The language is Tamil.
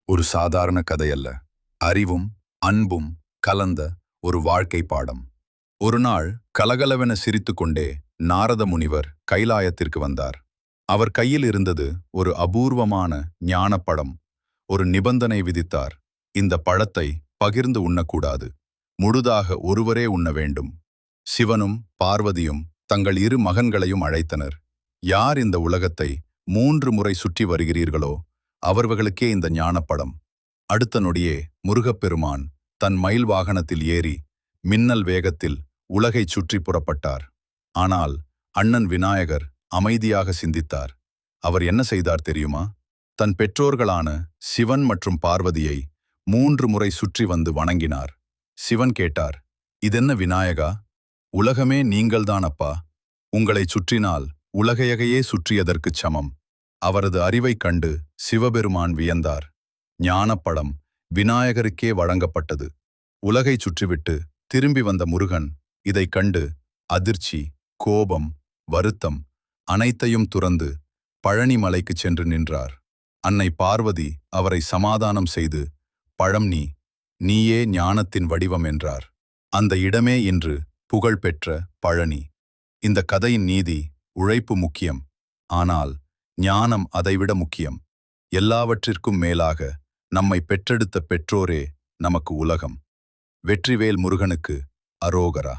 ஒரு சாதாரண கதையல்ல, அறிவும் அன்பும் கலந்த ஒரு வாழ்க்கை பாடம். ஒரு நாள் கலகலவென சிரித்துக்கொண்டே நாரத முனிவர் கைலாயத்திற்கு வந்தார். அவர் கையில் இருந்தது ஒரு அபூர்வமான ஞானப்படம். ஒரு நிபந்தனை விதித்தார். இந்த பழத்தை பகிர்ந்து உண்ணக்கூடாது. முழுதாக ஒருவரே உண்ண வேண்டும். சிவனும் பார்வதியும் தங்கள் இரு மகன்களையும் அழைத்தனர். யார் இந்த உலகத்தை 3 முறை சுற்றி வருகிறீர்களோ அவர்களுக்கே இந்த ஞானப்படம். அடுத்த நொடியே முருகப்பெருமான் தன் மயில் வாகனத்தில் ஏறி மின்னல் வேகத்தில் உலகைச் சுற்றி புறப்பட்டார். ஆனால் அண்ணன் விநாயகர் அமைதியாக சிந்தித்தார். அவர் என்ன செய்தார் தெரியுமா? தன் பெற்றோர்களான சிவன் மற்றும் பார்வதியை 3 முறை சுற்றி வந்து வணங்கினார். சிவன் கேட்டார், இதென்ன விநாயகா? உலகமே நீங்கள்தான் அப்பா. உங்களைச் சுற்றினால் உலகையகையே சுற்றியதற்குச் சமம். அவரது அறிவைக் கண்டு சிவபெருமான் வியந்தார். ஞானப்படம் விநாயகருக்கே வழங்கப்பட்டது. உலகைச் சுற்றிவிட்டு திரும்பி வந்த முருகன் இதைக் கண்டு அதிர்ச்சி, கோபம், வருத்தம் அனைத்தையும் துறந்து பழனி மலைக்குச் சென்று நின்றார். அன்னை பார்வதி அவரை சமாதானம் செய்து, பழம் நீயே ஞானத்தின் வடிவம் என்றார். அந்த இடமே இன்று புகழ்பெற்ற பழனி. இந்த கதையின் நீதி, உழைப்பு முக்கியம், ஆனால் ஞானம் அதைவிட முக்கியம். எல்லாவற்றிற்கும் மேலாக நம்மை பெற்றெடுத்த பெற்றோரே நமக்கு உலகம். வெற்றிவேல் முருகனுக்கு அரோகரா.